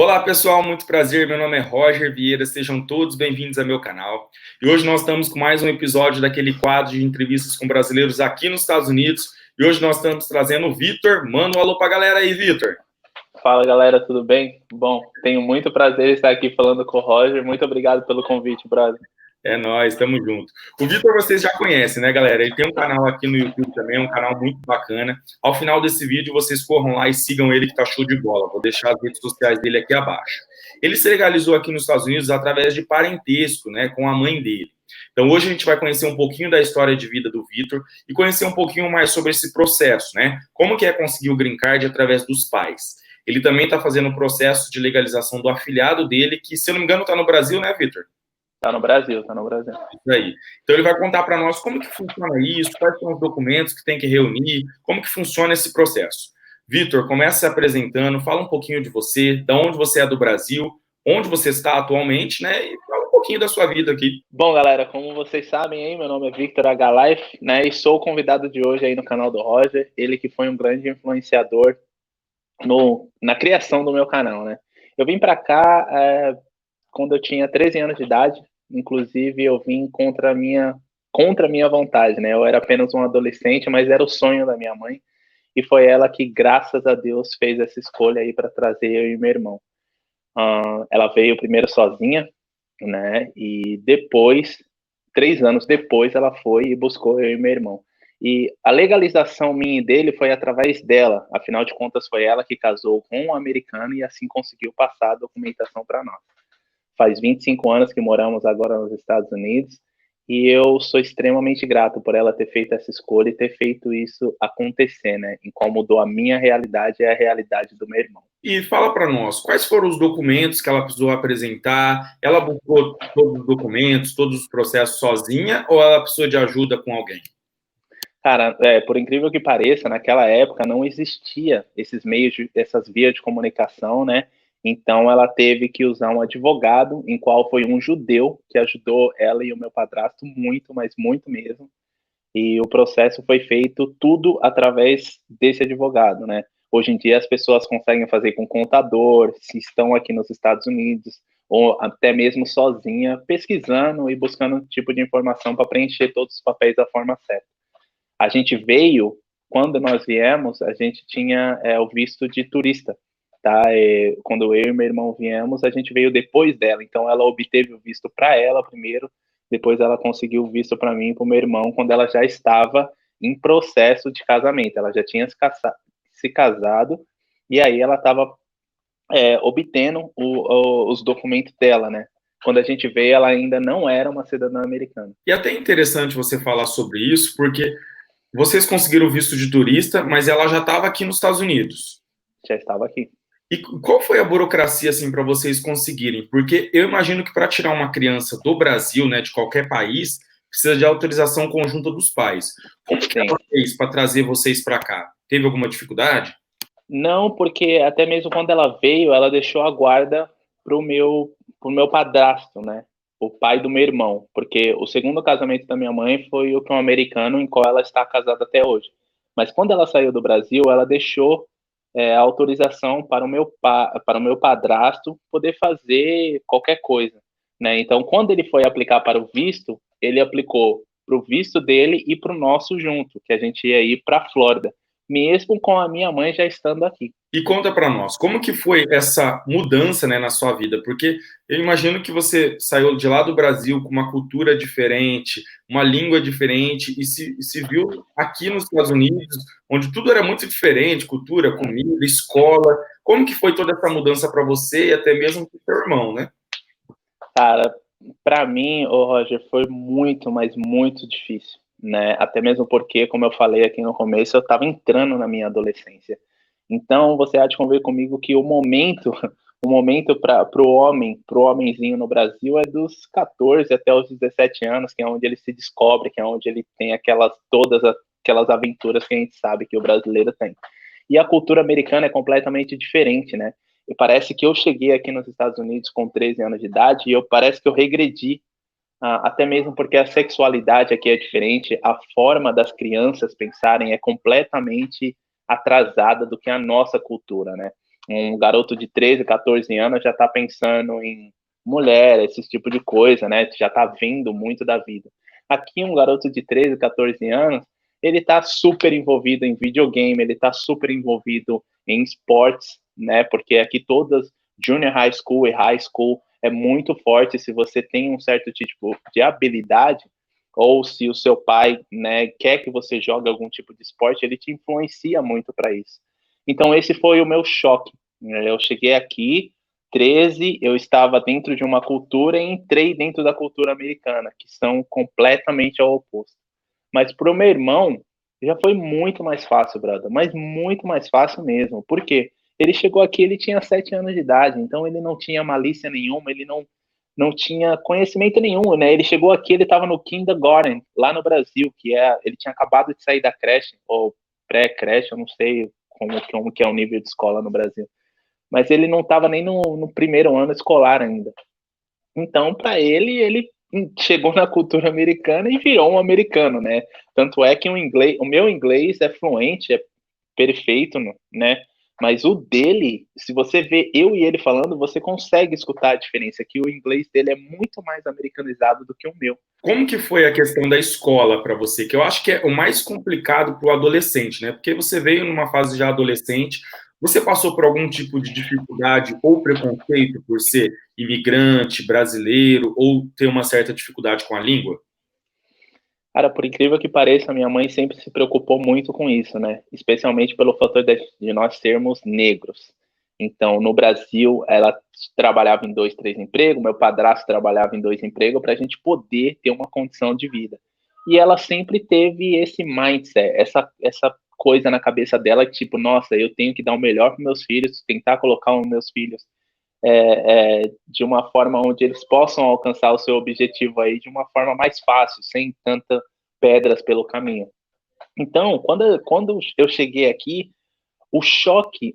Olá pessoal, muito prazer, meu nome é Roger Vieira, sejam todos bem-vindos ao meu canal. E hoje nós estamos com mais um episódio daquele quadro de entrevistas com brasileiros aqui nos Estados Unidos. E hoje nós estamos trazendo o Vitor. Manda um alô pra galera aí, Vitor. Fala galera, tudo bem? Bom, tenho muito prazer em estar aqui falando com o Roger, muito obrigado pelo convite, brother. É nóis, tamo junto. O Vitor vocês já conhecem, né, galera? Ele tem um canal aqui no YouTube também, um canal muito bacana. Ao final desse vídeo, vocês corram lá e sigam ele, que tá show de bola. Vou deixar as redes sociais dele aqui abaixo. Ele se legalizou aqui nos Estados Unidos através de parentesco, né, com a mãe dele. Então, hoje a gente vai conhecer um pouquinho da história de vida do Vitor e conhecer um pouquinho mais sobre esse processo, né? Como que é conseguir o green card através dos pais. Ele também está fazendo o processo de legalização do afilhado dele, que, se eu não me engano, está no Brasil, né, Vitor? Tá no Brasil, tá no Brasil. Isso aí. Então ele vai contar para nós como que funciona isso, quais são os documentos que tem que reunir, como que funciona esse processo. Vitor, comece se apresentando, fala um pouquinho de você, de onde você é do Brasil, onde você está atualmente, né, e fala um pouquinho da sua vida aqui. Bom, galera, como vocês sabem aí, meu nome é Victor H. Life, né, e sou o convidado de hoje aí no canal do Roger, ele que foi um grande influenciador na criação do meu canal, né. Eu vim para cá quando eu tinha 13 anos de idade, inclusive eu vim contra a minha vontade, né, eu era apenas um adolescente, mas era o sonho da minha mãe, e foi ela que, graças a Deus, fez essa escolha aí para trazer eu e meu irmão. Ela veio primeiro sozinha, né? E depois, 3 anos depois, ela foi e buscou eu e meu irmão. E a legalização minha e dele foi através dela. Afinal de contas, foi ela que casou com um americano e assim conseguiu passar a documentação para nós. Faz 25 anos que moramos agora nos Estados Unidos e eu sou extremamente grato por ela ter feito essa escolha e ter feito isso acontecer, né? Em como mudou a minha realidade e a realidade do meu irmão. E fala para nós, quais foram os documentos que ela precisou apresentar? Ela buscou todos os documentos, todos os processos sozinha ou ela precisou de ajuda com alguém? Cara, por incrível que pareça, naquela época não existia esses meios, essas vias de comunicação, né? Então ela teve que usar um advogado, em qual foi um judeu que ajudou ela e o meu padrasto muito, mas muito mesmo. E o processo foi feito tudo através desse advogado, né? Hoje em dia as pessoas conseguem fazer com contador, se estão aqui nos Estados Unidos, ou até mesmo sozinha, pesquisando e buscando um tipo de informação para preencher todos os papéis da forma certa. A gente veio, quando nós viemos, a gente tinha o visto de turista, tá? Quando eu e meu irmão viemos, a gente veio depois dela, então ela obteve o visto para ela primeiro, depois ela conseguiu o visto para mim e para o meu irmão, quando ela já estava em processo de casamento, ela já tinha se casado, e aí ela estava obtendo os documentos dela, né? Quando a gente veio, ela ainda não era uma cidadã americana. E até interessante você falar sobre isso, porque vocês conseguiram o visto de turista, mas ela já estava aqui nos Estados Unidos. Já estava aqui. E qual foi a burocracia assim para vocês conseguirem? Porque eu imagino que para tirar uma criança do Brasil, né, de qualquer país, precisa de autorização conjunta dos pais. Como que ela fez para trazer vocês para cá? Teve alguma dificuldade? Não, porque até mesmo quando ela veio, ela deixou a guarda pro meu padrasto, né? O pai do meu irmão, porque o segundo casamento da minha mãe foi o com um americano, em qual ela está casada até hoje. Mas quando ela saiu do Brasil, ela deixou a autorização para o meu padrasto poder fazer qualquer coisa, né? Então, quando ele foi aplicar para o visto, ele aplicou para o visto dele e para o nosso junto, que a gente ia ir para a Flórida, mesmo com a minha mãe já estando aqui. E conta para nós, como que foi essa mudança, né, na sua vida? Porque eu imagino que você saiu de lá do Brasil com uma cultura diferente, uma língua diferente, e se viu aqui nos Estados Unidos, onde tudo era muito diferente, cultura, comida, escola. Como que foi toda essa mudança para você e até mesmo para o seu irmão, né? Cara, para mim, Roger, foi muito, mas muito difícil, né? Até mesmo porque, como eu falei aqui no começo, eu estava entrando na minha adolescência. Então, você há de convir comigo que o momento para o homem, para o homenzinho no Brasil é dos 14 até os 17 anos, que é onde ele se descobre, que é onde ele tem todas aquelas aventuras que a gente sabe que o brasileiro tem. E a cultura americana é completamente diferente, né? E parece que eu cheguei aqui nos Estados Unidos com 13 anos de idade e parece que eu regredi, até mesmo porque a sexualidade aqui é diferente, a forma das crianças pensarem é completamente atrasada do que a nossa cultura, né? Um garoto de 13, 14 anos já está pensando em mulher, esse tipo de coisa, né? Já está vendo muito da vida. Aqui, um garoto de 13, 14 anos, ele está super envolvido em videogame, ele está super envolvido em esportes, né? Porque aqui todas, junior high school e high school, é muito forte. Se você tem um certo tipo de habilidade, ou se o seu pai, né, quer que você jogue algum tipo de esporte, ele te influencia muito para isso. Então, esse foi o meu choque. Eu cheguei aqui, 13, eu estava dentro de uma cultura e entrei dentro da cultura americana, que são completamente ao oposto. Mas para o meu irmão, já foi muito mais fácil, brother, mas muito mais fácil mesmo. Por quê? Ele chegou aqui, ele tinha 7 anos de idade, então ele não tinha malícia nenhuma, ele não tinha conhecimento nenhum, né? Ele chegou aqui, ele estava no kindergarten, lá no Brasil, ele tinha acabado de sair da creche, ou pré-creche, eu não sei como que é o nível de escola no Brasil. Mas ele não estava nem no primeiro ano escolar ainda. Então, para ele chegou na cultura americana e virou um americano, né? Tanto é que o meu inglês é fluente, é perfeito, né? Mas o dele, se você vê eu e ele falando, você consegue escutar a diferença, que o inglês dele é muito mais americanizado do que o meu. Como que foi a questão da escola para você? Que eu acho que é o mais complicado para o adolescente, né? Porque você veio numa fase já adolescente, você passou por algum tipo de dificuldade ou preconceito por ser imigrante, brasileiro, ou ter uma certa dificuldade com a língua? Cara, por incrível que pareça, minha mãe sempre se preocupou muito com isso, né? Especialmente pelo fator de nós sermos negros. Então, no Brasil, ela trabalhava em 2, 3 empregos, meu padrasto trabalhava em 2 empregos para a gente poder ter uma condição de vida. E ela sempre teve esse mindset, essa coisa na cabeça dela, tipo, nossa, eu tenho que dar o melhor para meus filhos, tentar colocar os meus filhos de uma forma onde eles possam alcançar o seu objetivo aí de uma forma mais fácil, sem tanta pedras pelo caminho. Então, quando eu cheguei aqui, o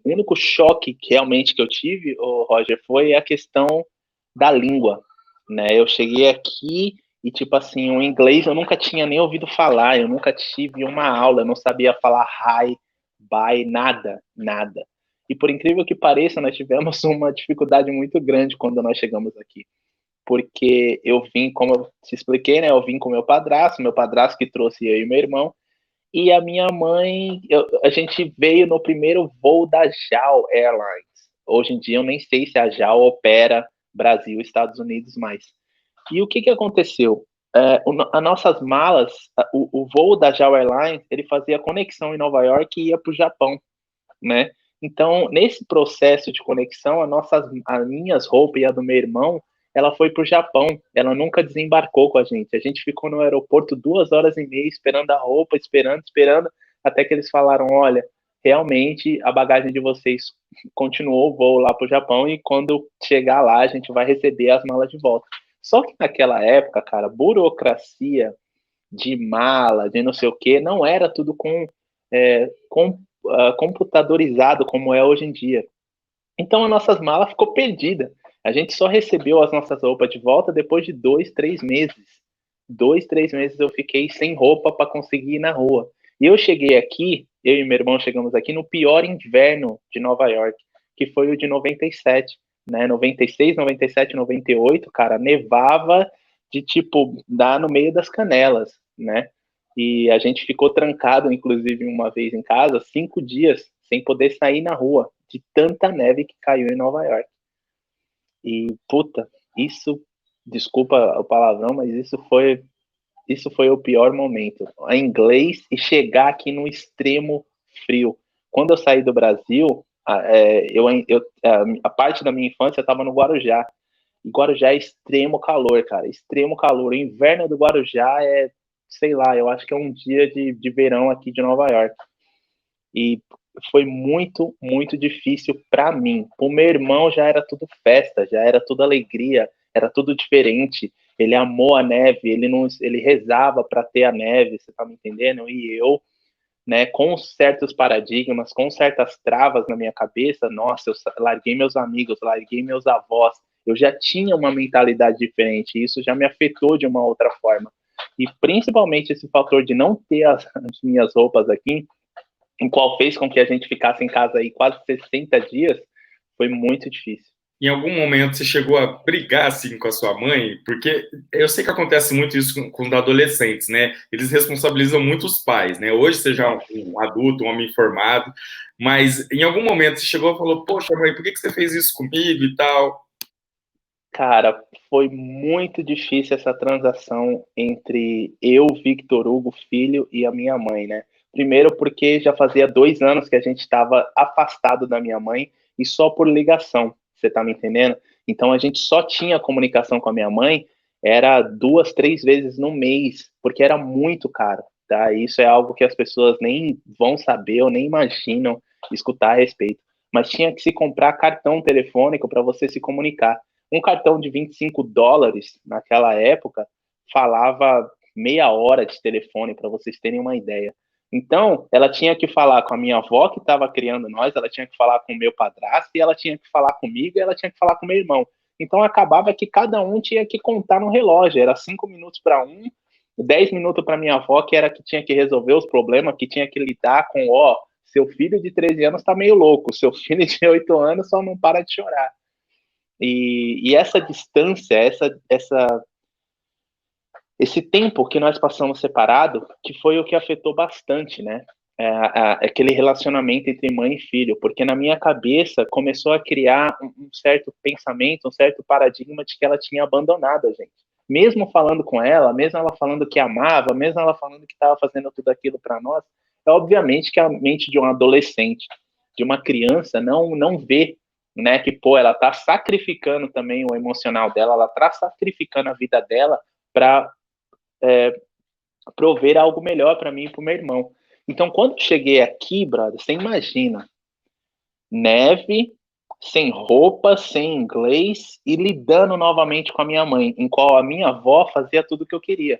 único choque que realmente que eu tive, Roger, foi a questão da língua, né? Eu cheguei aqui e, tipo assim, o inglês eu nunca tinha nem ouvido falar, eu nunca tive uma aula, eu não sabia falar hi, bye, nada. E por incrível que pareça, nós tivemos uma dificuldade muito grande quando nós chegamos aqui. Porque eu vim, como eu te expliquei, né? Eu vim com meu padrasto que trouxe eu e meu irmão, e a minha mãe, a gente veio no primeiro voo da JAL Airlines. Hoje em dia eu nem sei se a JAL opera Brasil e Estados Unidos mais. E o que aconteceu? As nossas malas, o voo da JAL Airlines, ele fazia conexão em Nova York e ia para o Japão, né? Então, nesse processo de conexão, as minhas roupas e a do meu irmão, ela foi para o Japão. Ela nunca desembarcou com a gente. A gente ficou no aeroporto 2 horas e meia esperando a roupa, esperando, até que eles falaram: olha, realmente a bagagem de vocês continuou o voo lá para o Japão e quando chegar lá a gente vai receber as malas de volta. Só que naquela época, cara, burocracia de mala, de não sei o que, não era tudo computadorizado como é hoje em dia. Então, as nossas malas ficou perdida. A gente só recebeu as nossas roupas de volta depois de 2, 3 meses. 2, 3 meses eu fiquei sem roupa para conseguir ir na rua. E eu cheguei aqui, eu e meu irmão chegamos aqui no pior inverno de Nova York, que foi o de 97, né? 96, 97, 98, cara, nevava de tipo, dar no meio das canelas, né? E a gente ficou trancado, inclusive, uma vez em casa, 5 dias, sem poder sair na rua, de tanta neve que caiu em Nova York. E, puta, desculpa o palavrão, mas isso foi o pior momento. A inglês e chegar aqui no extremo frio. Quando eu saí do Brasil, a parte da minha infância estava no Guarujá. E Guarujá é extremo calor, cara, extremo calor. O inverno do Guarujá sei lá, eu acho que é um dia de verão aqui de Nova York. E foi muito, muito difícil para mim. O meu irmão já era tudo festa, já era tudo alegria, era tudo diferente. Ele amou a neve, ele rezava para ter a neve, você tá me entendendo? E eu, né, com certos paradigmas, com certas travas na minha cabeça, nossa, eu larguei meus amigos, larguei meus avós, eu já tinha uma mentalidade diferente, e isso já me afetou de uma outra forma. E principalmente esse fator de não ter as minhas roupas aqui, em qual fez com que a gente ficasse em casa aí quase 60 dias, Foi muito difícil. Em algum momento você chegou a brigar assim com a sua mãe? Porque eu sei que acontece muito isso com os adolescentes, né? Eles responsabilizam muito os pais, né? Hoje você já é um adulto, um homem formado, mas em algum momento você chegou e falou: Poxa, mãe, por que você fez isso comigo e tal? Cara, foi muito difícil essa transação entre eu, Victor Hugo, filho, e a minha mãe, né? Primeiro porque já fazia 2 anos que a gente estava afastado da minha mãe e só por ligação, você tá me entendendo? Então a gente só tinha comunicação com a minha mãe, era 2, 3 vezes no mês, porque era muito caro, tá? Isso é algo que as pessoas nem vão saber ou nem imaginam escutar a respeito. Mas tinha que se comprar cartão telefônico para você se comunicar. Um cartão de US$ 25 naquela época falava meia hora de telefone, para vocês terem uma ideia. Então, ela tinha que falar com a minha avó, que estava criando nós, ela tinha que falar com o meu padrasto, e ela tinha que falar comigo, e ela tinha que falar com o meu irmão. Então, acabava que cada um tinha que contar no relógio. Era 5 minutos para um, 10 minutos para minha avó, que era que tinha que resolver os problemas, que tinha que lidar com, ó, seu filho de 13 anos está meio louco, seu filho de 8 anos só não para de chorar. E essa distância, esse tempo que nós passamos separado, que foi o que afetou bastante, né? Aquele relacionamento entre mãe e filho, porque na minha cabeça começou a criar um certo pensamento, um certo paradigma de que ela tinha abandonado a gente. Mesmo falando com ela, mesmo ela falando que amava, mesmo ela falando que estava fazendo tudo aquilo para nós, é obviamente que a mente de um adolescente, de uma criança, não vê, né, que, pô, ela tá sacrificando também o emocional dela, ela tá sacrificando a vida dela para prover algo melhor para mim e para o meu irmão. Então, quando eu cheguei aqui, brother, você imagina, neve, sem roupa, sem inglês e lidando novamente com a minha mãe, em qual a minha avó fazia tudo o que eu queria,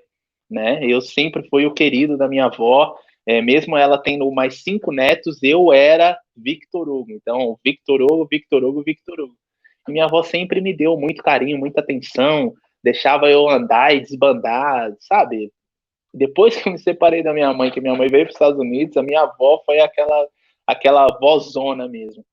né? Eu sempre fui o querido da minha avó, mesmo ela tendo mais 5 netos, eu era Victor Hugo. Então, Victor Hugo, Victor Hugo, Victor Hugo. E minha avó sempre me deu muito carinho, muita atenção, deixava eu andar e desbandar, sabe? Depois que eu me separei da minha mãe, que minha mãe veio para os Estados Unidos, a minha avó foi aquela vozona mesmo.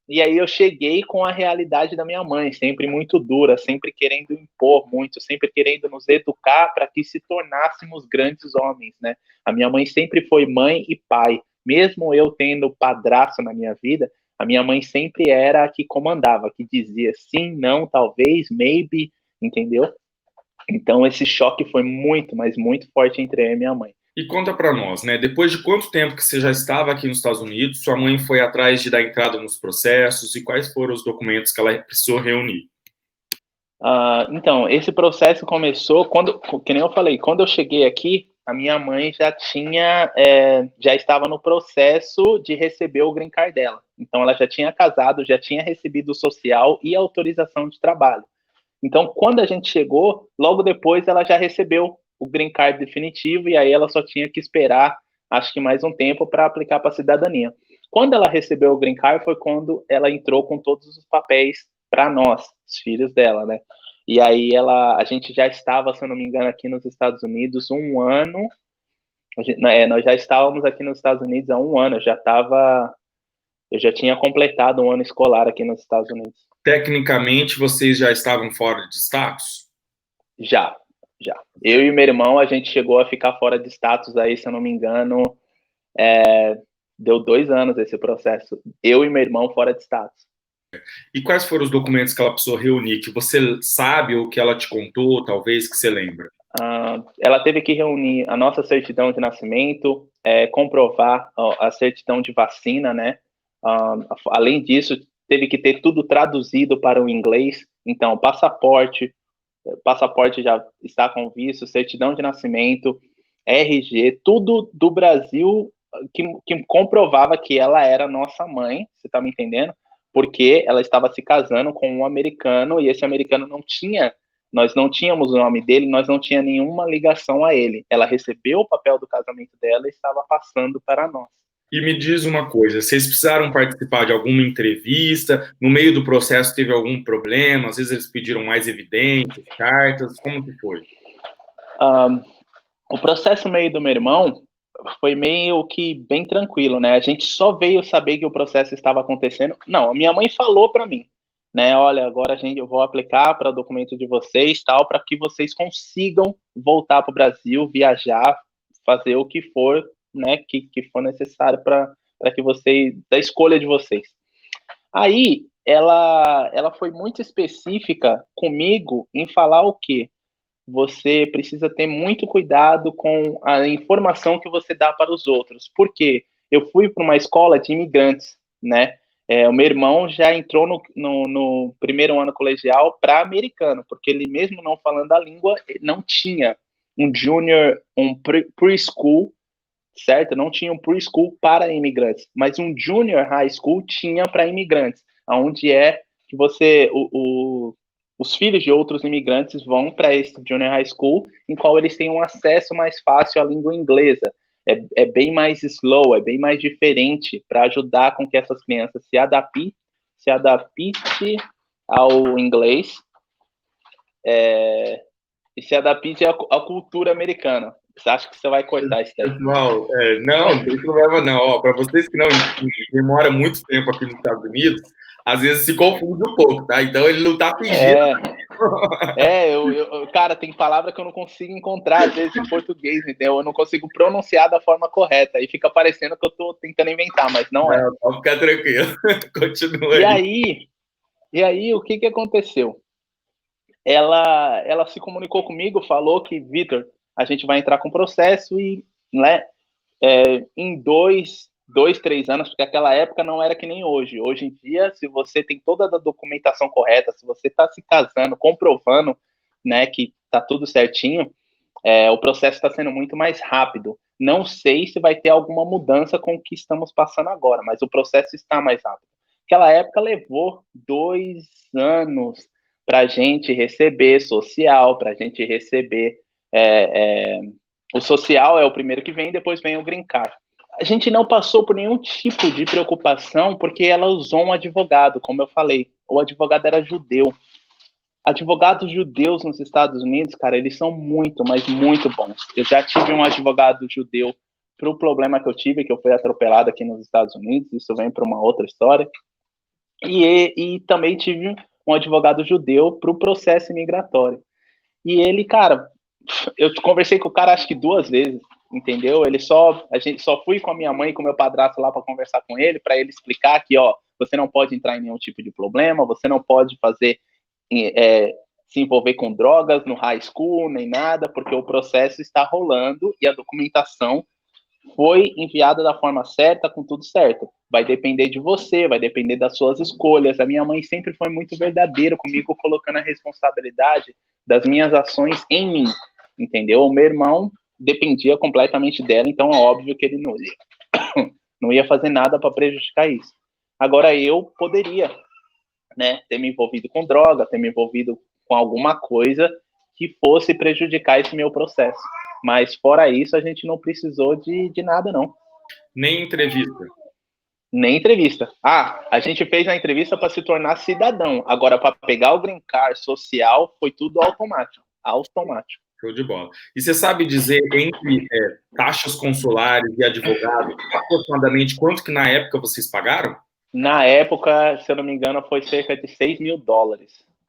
E aí eu cheguei com a realidade da minha mãe, sempre muito dura, sempre querendo impor muito, sempre querendo nos educar para que se tornássemos grandes homens, né? A minha mãe sempre foi mãe e pai. Mesmo eu tendo padrasto na minha vida, a minha mãe sempre era a que comandava, que dizia sim, não, talvez, maybe, entendeu? Então esse choque foi muito, mas muito forte entre eu e minha mãe. E conta para nós, né? Depois de quanto tempo que você já estava aqui nos Estados Unidos, sua mãe foi atrás de dar entrada nos processos e quais foram os documentos que ela precisou reunir? Então, esse processo começou quando, que nem eu falei, quando eu cheguei aqui, a minha mãe já estava no processo de receber o green card dela. Então, ela já tinha casado, já tinha recebido o social e a autorização de trabalho. Então, quando a gente chegou, logo depois ela já recebeu o green card definitivo e aí ela só tinha que esperar, acho que mais um tempo para aplicar para a cidadania. Quando ela recebeu o green card foi quando ela entrou com todos os papéis para nós, os filhos dela, né? E aí a gente já estava, se eu não me engano, aqui nos Estados Unidos 1 ano. Nós já estávamos aqui nos Estados Unidos há 1 ano. Eu já tinha completado 1 ano escolar aqui nos Estados Unidos. Tecnicamente, vocês já estavam fora de status? Já. Eu e meu irmão, a gente chegou a ficar fora de status aí, se eu não me engano, deu 2 anos esse processo. Eu e meu irmão fora de status. E quais foram os documentos que ela precisou reunir? Que você sabe ou que ela te contou, talvez, que você lembra? Ela teve que reunir a nossa certidão de nascimento, comprovar a certidão de vacina, né? Além disso, teve que ter tudo traduzido para o inglês. Então, passaporte já está com visto, certidão de nascimento, RG, tudo do Brasil que comprovava que ela era nossa mãe, você está me entendendo? Porque ela estava se casando com um americano e esse americano nós não tínhamos o nome dele, nós não tinha nenhuma ligação a ele. Ela recebeu o papel do casamento dela e estava passando para nós. E me diz uma coisa, vocês precisaram participar de alguma entrevista? No meio do processo teve algum problema? Às vezes eles pediram mais evidências, cartas, como que foi? O processo meio do meu irmão, foi meio que bem tranquilo, né? A gente só veio saber que o processo estava acontecendo. Não, a minha mãe falou para mim, né? Olha, agora eu vou aplicar para o documento de vocês, tal, para que vocês consigam voltar para o Brasil, viajar, fazer o que for, né? Que for necessário para que vocês, da escolha de vocês. Aí ela foi muito específica comigo em falar o quê? Você precisa ter muito cuidado com a informação que você dá para os outros. Por quê? Eu fui para uma escola de imigrantes, né? O meu irmão já entrou no primeiro ano colegial para americano, porque ele mesmo não falando a língua, não tinha um junior, um preschool, certo? Não tinha um preschool para imigrantes, mas um junior high school tinha para imigrantes, onde é que os filhos de outros imigrantes vão para esse junior high school, em qual eles têm um acesso mais fácil à língua inglesa. É bem mais slow, é bem mais diferente para ajudar com que essas crianças se adaptem ao inglês e se adaptem à cultura americana. Você acha que você vai cortar isso daí? Pessoal, não tem problema não. Para vocês que não demora muito tempo aqui nos Estados Unidos, às vezes se confunde um pouco, tá? Então ele não tá fingindo. Cara, tem palavra que eu não consigo encontrar, às vezes, em português, entendeu? Eu não consigo pronunciar da forma correta. Aí fica parecendo que eu tô tentando inventar, mas não é. Pode ficar tranquilo. Continua aí. E aí, o que aconteceu? Ela se comunicou comigo, falou que, Vitor, a gente vai entrar com processo e, né, em 3 anos, porque aquela época não era que nem hoje. Hoje em dia, se você tem toda a documentação correta, se você está se casando, comprovando, né, que está tudo certinho, o processo está sendo muito mais rápido. Não sei se vai ter alguma mudança com o que estamos passando agora, mas o processo está mais rápido. Aquela época levou 2 anos para a gente receber social, para a gente receber o social é o primeiro que vem, depois vem o green card. A gente não passou por nenhum tipo de preocupação, porque ela usou um advogado, como eu falei. O advogado era judeu. Advogados judeus nos Estados Unidos, cara, eles são muito, mas muito bons. Eu já tive um advogado judeu para o problema que eu tive, que eu fui atropelado aqui nos Estados Unidos, isso vem para uma outra história. E também tive um advogado judeu para o processo imigratório. E ele, cara, eu conversei com o cara acho que 2 vezes, entendeu? A gente só fui com a minha mãe e com o meu padrasto lá para conversar com ele, para ele explicar que, ó, você não pode entrar em nenhum tipo de problema, você não pode se envolver com drogas no high school, nem nada, porque o processo está rolando e a documentação foi enviada da forma certa, com tudo certo. Vai depender de você, vai depender das suas escolhas. A minha mãe sempre foi muito verdadeira comigo, colocando a responsabilidade das minhas ações em mim, entendeu? O meu irmão dependia completamente dela, então é óbvio que ele não ia fazer nada para prejudicar isso. Agora eu poderia, né, ter me envolvido com droga, ter me envolvido com alguma coisa que fosse prejudicar esse meu processo. Mas fora isso, a gente não precisou de nada, não. Nem entrevista. Nem entrevista. A gente fez a entrevista para se tornar cidadão. Agora, para pegar o green card social, foi tudo automático. Automático. Show de bola. E você sabe dizer, entre taxas consulares e advogados, aproximadamente quanto que na época vocês pagaram? Na época, se eu não me engano, foi cerca de $6.000,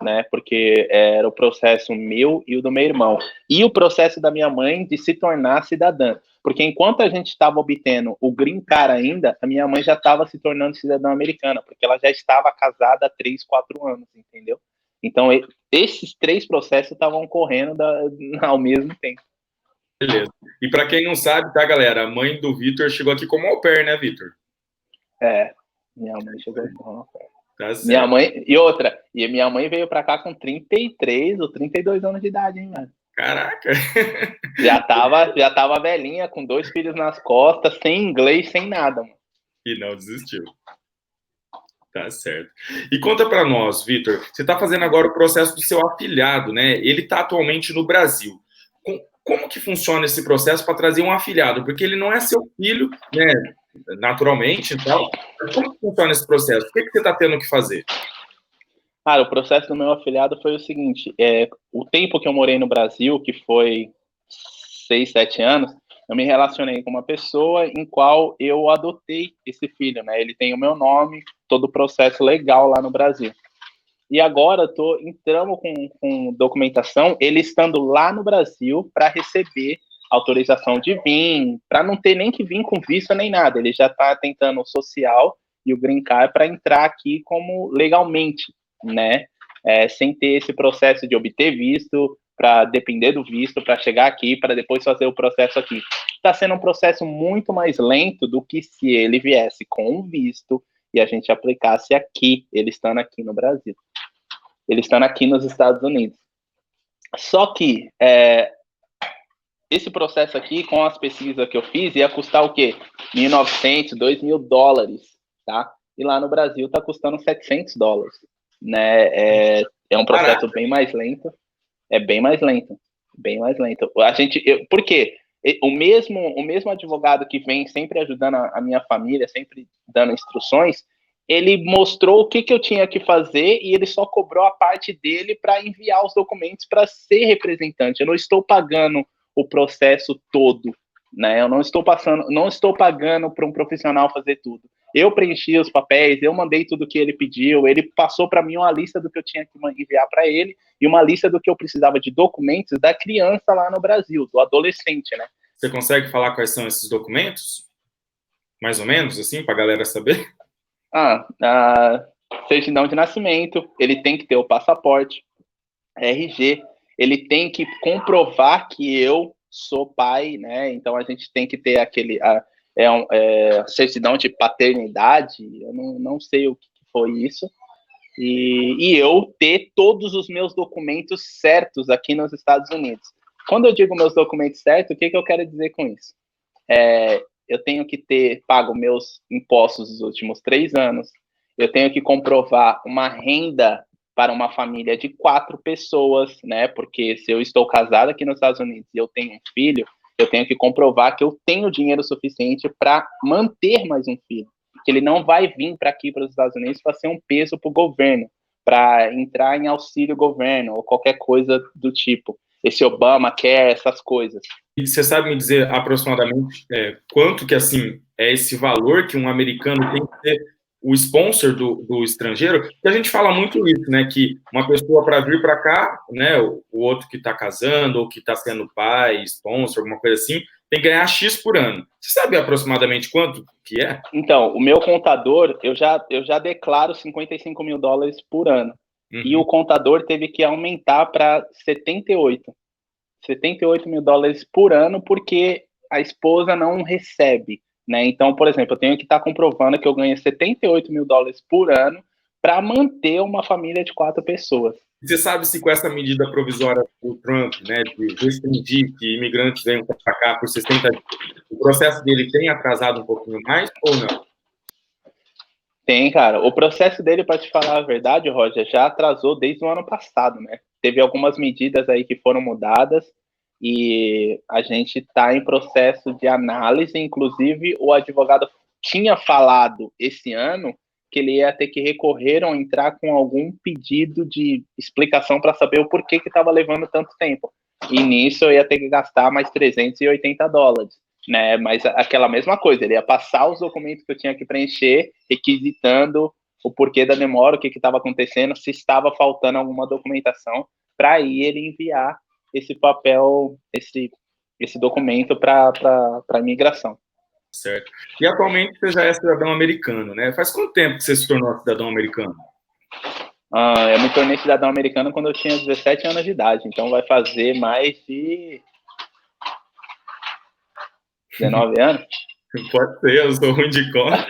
né? Porque era o processo meu e o do meu irmão. E o processo da minha mãe de se tornar cidadã. Porque enquanto a gente estava obtendo o green card ainda, a minha mãe já estava se tornando cidadã americana, porque ela já estava casada há 3, 4 anos, entendeu? Então, esses 3 processos estavam correndo ao mesmo tempo. Beleza. E para quem não sabe, tá, galera? A mãe do Vitor chegou aqui como au pair, né, Vitor? Minha mãe chegou aqui como au pair. Tá certo. Minha mãe, e minha mãe veio pra cá com 33 ou 32 anos de idade, hein, mano? Caraca! Já tava velhinha, com 2 filhos nas costas, sem inglês, sem nada, mano. E não desistiu. Tá certo. E conta para nós, Vitor, você está fazendo agora o processo do seu afilhado, né? Ele está atualmente no Brasil. Como que funciona esse processo para trazer um afilhado? Porque ele não é seu filho, né? Naturalmente, então. Como que funciona esse processo? O que você está tendo que fazer? Cara, o processo do meu afilhado foi o seguinte: o tempo que eu morei no Brasil, que foi 6, 7 anos, eu me relacionei com uma pessoa em qual eu adotei esse filho, né? Ele tem o meu nome, todo o processo legal lá no Brasil. E agora entramos com documentação, ele estando lá no Brasil para receber autorização de vir, para não ter nem que vir com visto nem nada. Ele já está tentando o social e o green card para entrar aqui como legalmente, né? Sem ter esse processo de obter visto, para depender do visto, para chegar aqui, para depois fazer o processo aqui. Está sendo um processo muito mais lento do que se ele viesse com um visto e a gente aplicasse aqui, ele estando aqui no Brasil. Ele estando aqui nos Estados Unidos. Só que esse processo aqui, com as pesquisas que eu fiz, ia custar o quê? $1.900, $2.000, tá? E lá no Brasil está custando $700, né? É um processo bem mais lento. É bem mais lento. Bem mais lento. Por quê? O mesmo advogado que vem sempre ajudando a minha família, sempre dando instruções, ele mostrou o que eu tinha que fazer e ele só cobrou a parte dele para enviar os documentos para ser representante. Eu não estou pagando o processo todo, né? Eu não estou pagando para um profissional fazer tudo. Eu preenchi os papéis, eu mandei tudo que ele pediu, ele passou para mim uma lista do que eu tinha que enviar para ele e uma lista do que eu precisava de documentos da criança lá no Brasil, do adolescente, né? Você consegue falar quais são esses documentos? Mais ou menos, assim, para a galera saber? Certidão de nascimento, ele tem que ter o passaporte, RG, ele tem que comprovar que eu sou pai, né? Então a gente tem que ter certidão de paternidade, eu não sei o que foi isso, e eu ter todos os meus documentos certos aqui nos Estados Unidos. Quando eu digo meus documentos certos, o que eu quero dizer com isso? Eu tenho que ter pago meus impostos dos últimos 3 anos, eu tenho que comprovar uma renda para uma família de 4 pessoas, né? Porque se eu estou casado aqui nos Estados Unidos e eu tenho um filho, eu tenho que comprovar que eu tenho dinheiro suficiente para manter mais um filho. Que ele não vai vir para aqui, para os Estados Unidos, para ser um peso para o governo, para entrar em auxílio governo ou qualquer coisa do tipo. Esse Obama quer essas coisas. E você sabe me dizer aproximadamente quanto que, assim, é esse valor que um americano tem que ter o sponsor do estrangeiro? Porque a gente fala muito isso, né? Que uma pessoa para vir para cá, né? O outro que está casando ou que está sendo pai, sponsor, alguma coisa assim, tem que ganhar X por ano. Você sabe aproximadamente quanto que é? Então, o meu contador, eu já declaro $55 mil por ano. Uhum. E o contador teve que aumentar para 78 mil dólares por ano, porque a esposa não recebe, né? Então, por exemplo, eu tenho que estar comprovando que eu ganho $78 mil por ano para manter uma família de 4 pessoas. Você sabe se com essa medida provisória do Trump, né, de restringir que imigrantes venham para cá por 60 dias, o processo dele tem atrasado um pouquinho mais ou não? Tem, cara. O processo dele, para te falar a verdade, Roger, já atrasou desde o ano passado, né? Teve algumas medidas aí que foram mudadas e a gente está em processo de análise. Inclusive, o advogado tinha falado esse ano que ele ia ter que recorrer ou entrar com algum pedido de explicação para saber o porquê que estava levando tanto tempo. E nisso eu ia ter que gastar mais $380, né? Mas aquela mesma coisa, ele ia passar os documentos que eu tinha que preencher, requisitando o porquê da demora, o que estava acontecendo, se estava faltando alguma documentação, para aí ele enviar esse papel, esse documento para a imigração. Certo. E atualmente você já é cidadão americano, né? Faz quanto tempo que você se tornou cidadão americano? Eu me tornei cidadão americano quando eu tinha 17 anos de idade, então vai fazer mais de 19 anos? Pode ser, eu sou ruim de conta.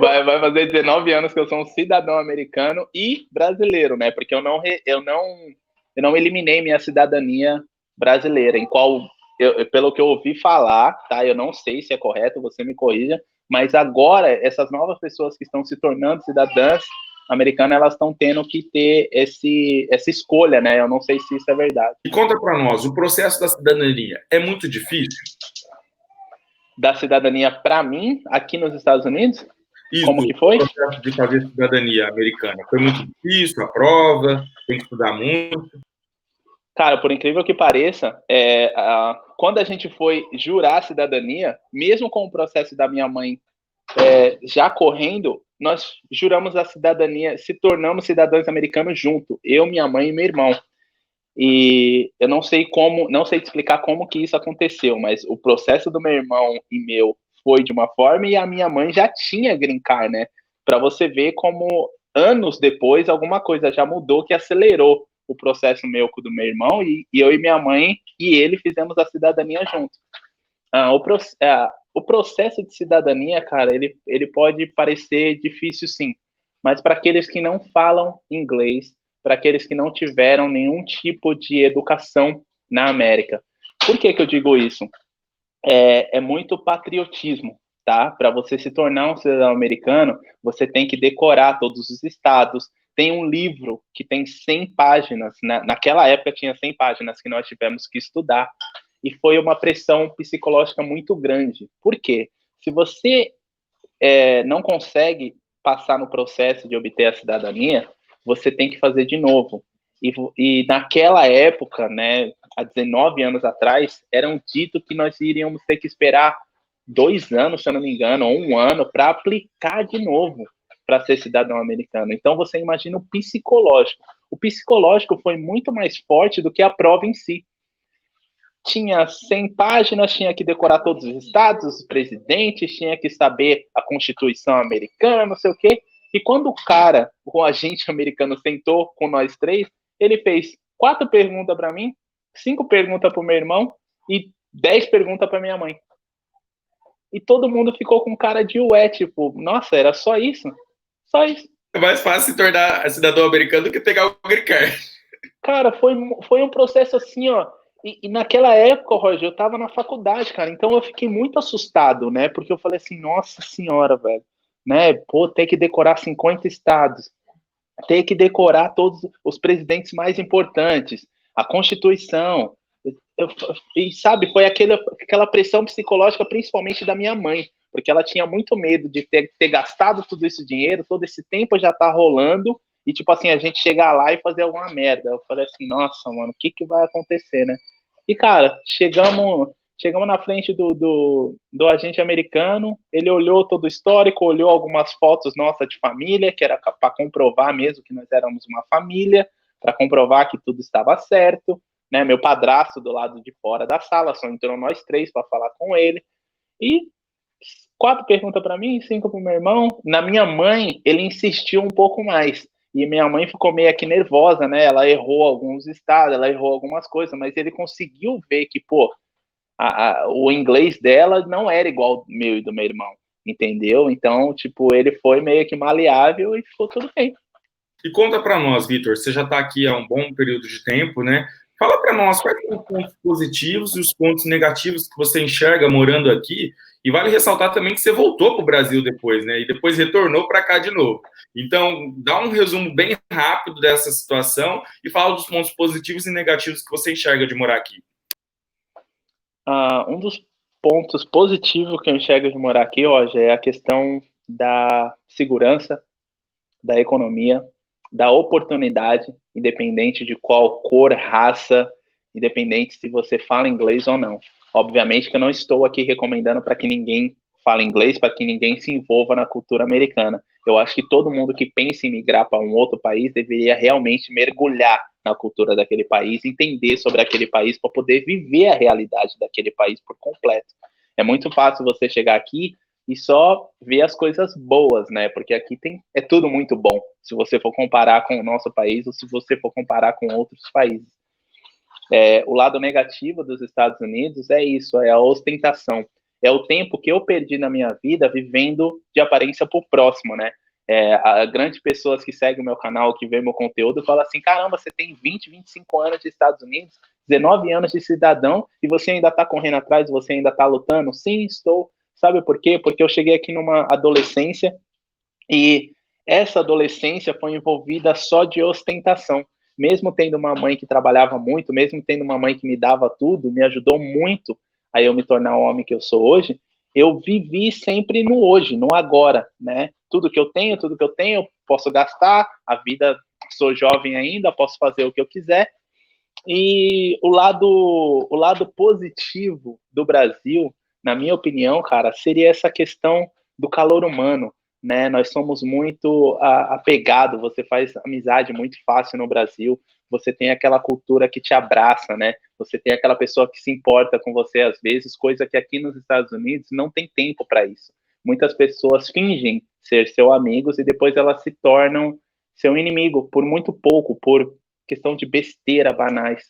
Vai fazer 19 anos que eu sou um cidadão americano e brasileiro, né? Porque eu não eliminei minha cidadania brasileira, em qual, pelo que eu ouvi falar, tá? Eu não sei se é correto, você me corrija, mas agora essas novas pessoas que estão se tornando cidadãs americanas, elas estão tendo que ter essa escolha, né? Eu não sei se isso é verdade. E conta para nós, o processo da cidadania é muito difícil? Da cidadania para mim, aqui nos Estados Unidos? Isso, como que foi? O processo de fazer cidadania americana foi muito difícil, a prova, tem que estudar muito? Cara, por incrível que pareça, quando a gente foi jurar a cidadania, mesmo com o processo da minha mãe já correndo, nós juramos a cidadania, se tornamos cidadãos americanos junto, eu, minha mãe e meu irmão. E eu não sei te explicar como que isso aconteceu, mas o processo do meu irmão e meu foi de uma forma e a minha mãe já tinha green card, né? Para você ver como anos depois alguma coisa já mudou que acelerou o processo meu com o do meu irmão e eu e minha mãe e ele fizemos a cidadania junto. O processo de cidadania, cara, ele pode parecer difícil, sim, mas para aqueles que não falam inglês, para aqueles que não tiveram nenhum tipo de educação na América. Por que eu digo isso? É muito patriotismo, tá? Para você se tornar um cidadão americano, você tem que decorar todos os estados. Tem um livro que tem 100 páginas, naquela época tinha 100 páginas que nós tivemos que estudar, e foi uma pressão psicológica muito grande. Por quê? Se você não consegue passar no processo de obter a cidadania, você tem que fazer de novo. E naquela época, né, há 19 anos atrás, era dito que nós iríamos ter que esperar 2 anos, se eu não me engano, ou 1 ano, para aplicar de novo para ser cidadão americano. Então, você imagina o psicológico. O psicológico foi muito mais forte do que a prova em si. Tinha 100 páginas, tinha que decorar todos os estados, os presidentes, tinha que saber a Constituição americana, não sei o quê. E quando o agente americano sentou com nós três, ele fez 4 perguntas para mim, 5 perguntas para o meu irmão e 10 perguntas para minha mãe. E todo mundo ficou com cara de ué, tipo, nossa, era só isso? Só isso. É mais fácil se tornar cidadão americano do que pegar o green card. Cara, foi um processo assim, ó. E naquela época, Roger, eu tava na faculdade, cara, então eu fiquei muito assustado, né? Porque eu falei assim, nossa senhora, velho, né? Pô, ter que decorar 50 estados, ter que decorar todos os presidentes mais importantes, a Constituição. E sabe, foi aquela pressão psicológica, principalmente da minha mãe, porque ela tinha muito medo de ter gastado todo esse dinheiro, todo esse tempo já tá rolando, e tipo assim, a gente chegar lá e fazer alguma merda. Eu falei assim, nossa, mano, o que vai acontecer, né? E, cara, chegamos na frente do agente americano, ele olhou todo o histórico, olhou algumas fotos nossas de família, que era para comprovar mesmo que nós éramos uma família, para comprovar que tudo estava certo, né? Meu padrasto do lado de fora da sala, só entrou nós 3 para falar com ele, e 4 perguntas para mim, 5 para o meu irmão. Na minha mãe, ele insistiu um pouco mais, e minha mãe ficou meio aqui nervosa, né? Ela errou alguns estados, ela errou algumas coisas, mas ele conseguiu ver que, pô, o inglês dela não era igual ao meu e do meu irmão, entendeu? Então, tipo, ele foi meio que maleável e ficou tudo bem. E conta para nós, Vitor, você já está aqui há um bom período de tempo, né? Fala para nós quais são os pontos positivos e os pontos negativos que você enxerga morando aqui. E vale ressaltar também que você voltou para o Brasil depois, né? E depois retornou para cá de novo. Então, dá um resumo bem rápido dessa situação e fala dos pontos positivos e negativos que você enxerga de morar aqui. Um dos pontos positivos que eu enxergo de morar aqui, Roger, é a questão da segurança, da economia, da oportunidade, independente de qual cor, raça, independente se você fala inglês ou não. Obviamente que eu não estou aqui recomendando para que ninguém fale inglês, para que ninguém se envolva na cultura americana. Eu acho que todo mundo que pensa em migrar para um outro país deveria realmente mergulhar na cultura daquele país, entender sobre aquele país para poder viver a realidade daquele país por completo. É muito fácil você chegar aqui e só ver as coisas boas, né? Porque aqui é tudo muito bom, se você for comparar com o nosso país ou se você for comparar com outros países. O lado negativo dos Estados Unidos é isso, é a ostentação. É o tempo que eu perdi na minha vida vivendo de aparência pro próximo, né? Grandes pessoas que seguem o meu canal, que vê meu conteúdo, falam assim, caramba, você tem 20, 25 anos de Estados Unidos, 19 anos de cidadão, e você ainda tá correndo atrás, você ainda tá lutando? Sim, estou. Sabe por quê? Porque eu cheguei aqui numa adolescência, e essa adolescência foi envolvida só de ostentação. Mesmo tendo uma mãe que trabalhava muito, mesmo tendo uma mãe que me dava tudo, me ajudou muito a eu me tornar o homem que eu sou hoje, eu vivi sempre no hoje, no agora, né? Tudo que eu tenho, eu posso gastar, a vida, sou jovem ainda, posso fazer o que eu quiser, E o lado positivo do Brasil, na minha opinião, cara, seria essa questão do calor humano, né? Nós somos muito apegados, você faz amizade muito fácil no Brasil, você tem aquela cultura que te abraça, né? Você tem aquela pessoa que se importa com você às vezes, coisa que aqui nos Estados Unidos não tem tempo para isso. Muitas pessoas fingem ser seus amigos e depois elas se tornam seu inimigo por muito pouco, por questão de besteira banais,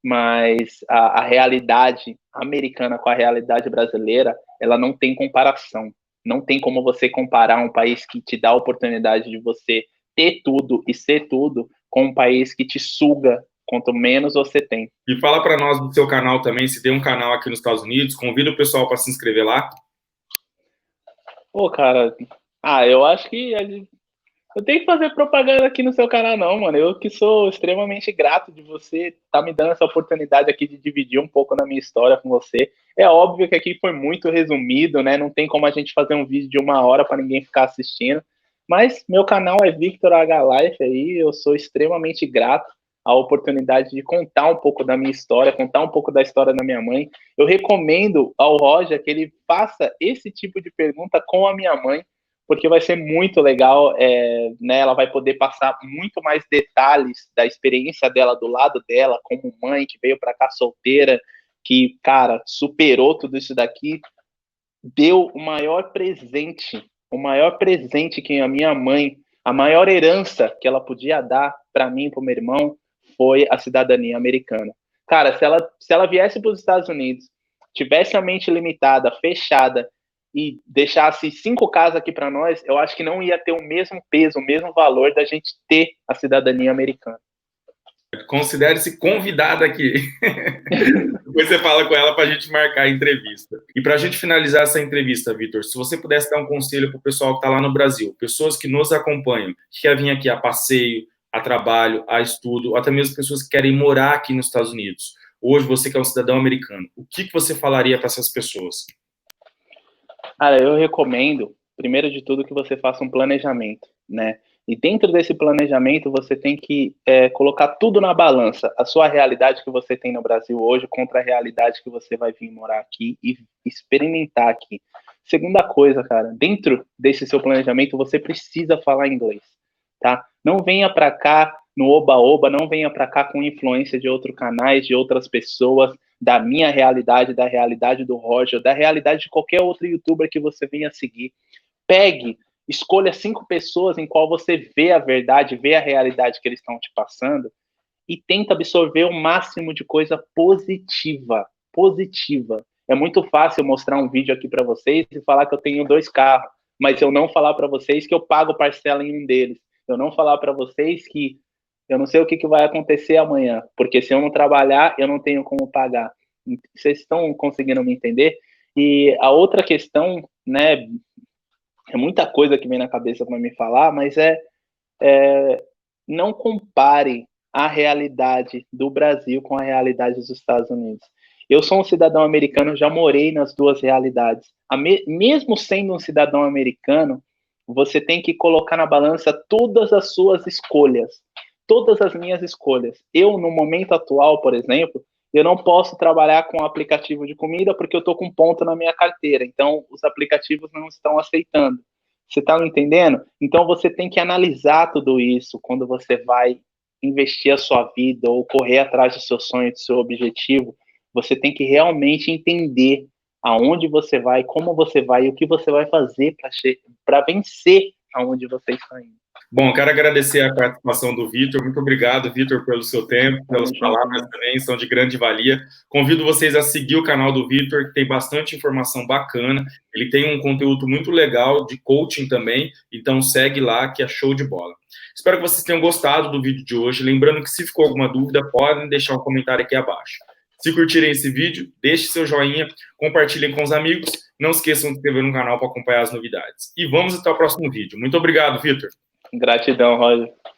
mas a realidade americana com a realidade brasileira, ela não tem comparação. Não tem como você comparar um país que te dá a oportunidade de você ter tudo e ser tudo com um país que te suga quanto menos você tem. E fala para nós do seu canal também, se tem um canal aqui nos Estados Unidos, convida o pessoal para se inscrever lá. Pô, cara, eu acho que eu tenho que fazer propaganda aqui no seu canal, não, mano. Eu que sou extremamente grato de você estar me dando essa oportunidade aqui de dividir um pouco da minha história com você. É óbvio que aqui foi muito resumido, né? Não tem como a gente fazer um vídeo de 1 hora para ninguém ficar assistindo. Mas meu canal é Victor H Life aí, eu sou extremamente grato à oportunidade de contar um pouco da minha história, contar um pouco da história da minha mãe. Eu recomendo ao Roger que ele faça esse tipo de pergunta com a minha mãe, porque vai ser muito legal, né? Ela vai poder passar muito mais detalhes da experiência dela do lado dela, como mãe que veio para cá solteira, que, cara, superou tudo isso daqui, deu o maior presente que a minha mãe, a maior herança que ela podia dar para mim e para o meu irmão foi a cidadania americana. Cara, se ela viesse para os Estados Unidos, tivesse a mente limitada, fechada, e deixasse 5 casas aqui para nós, eu acho que não ia ter o mesmo peso, o mesmo valor da gente ter a cidadania americana. Considere-se convidada aqui. Depois você fala com ela para a gente marcar a entrevista. E para a gente finalizar essa entrevista, Vitor, se você pudesse dar um conselho para o pessoal que está lá no Brasil, pessoas que nos acompanham, que querem vir aqui a passeio, a trabalho, a estudo, ou até mesmo pessoas que querem morar aqui nos Estados Unidos. Hoje, você que é um cidadão americano, o que você falaria para essas pessoas? Cara, eu recomendo, primeiro de tudo, que você faça um planejamento, né? E dentro desse planejamento, você tem que colocar tudo na balança. A sua realidade que você tem no Brasil hoje contra a realidade que você vai vir morar aqui e experimentar aqui. Segunda coisa, cara, dentro desse seu planejamento, você precisa falar inglês, tá? Não venha para cá no oba-oba, não venha para cá com influência de outros canais, de outras pessoas, da minha realidade, da realidade do Roger, da realidade de qualquer outro youtuber que você venha seguir. Pegue, escolha 5 pessoas em qual você vê a verdade, vê a realidade que eles estão te passando e tenta absorver o máximo de coisa positiva. Positiva. É muito fácil mostrar um vídeo aqui para vocês e falar que eu tenho 2 carros, mas eu não falar para vocês que eu pago parcela em um deles. Eu não falar para vocês que eu não sei o que vai acontecer amanhã, porque se eu não trabalhar, eu não tenho como pagar. Vocês estão conseguindo me entender? E a outra questão, né, é muita coisa que vem na cabeça para me falar, mas não compare a realidade do Brasil com a realidade dos Estados Unidos. Eu sou um cidadão americano, já morei nas duas realidades. Mesmo sendo um cidadão americano, você tem que colocar na balança todas as suas escolhas, todas as minhas escolhas. Eu, no momento atual, por exemplo, eu não posso trabalhar com aplicativo de comida porque eu estou com ponto na minha carteira. Então, os aplicativos não estão aceitando. Você está me entendendo? Então, você tem que analisar tudo isso quando você vai investir a sua vida ou correr atrás do seu sonho, do seu objetivo. Você tem que realmente entender aonde você vai, como você vai e o que você vai fazer para vencer aonde você está indo. Bom, quero agradecer a participação do Vitor. Muito obrigado, Vitor, pelo seu tempo, pelas palavras também, são de grande valia. Convido vocês a seguir o canal do Vitor, que tem bastante informação bacana. Ele tem um conteúdo muito legal de coaching também, então segue lá, que é show de bola. Espero que vocês tenham gostado do vídeo de hoje. Lembrando que se ficou alguma dúvida, podem deixar um comentário aqui abaixo. Se curtirem esse vídeo, deixe seu joinha, compartilhem com os amigos. Não esqueçam de se inscrever no canal para acompanhar as novidades. E vamos até o próximo vídeo. Muito obrigado, Vitor. Gratidão, Roger.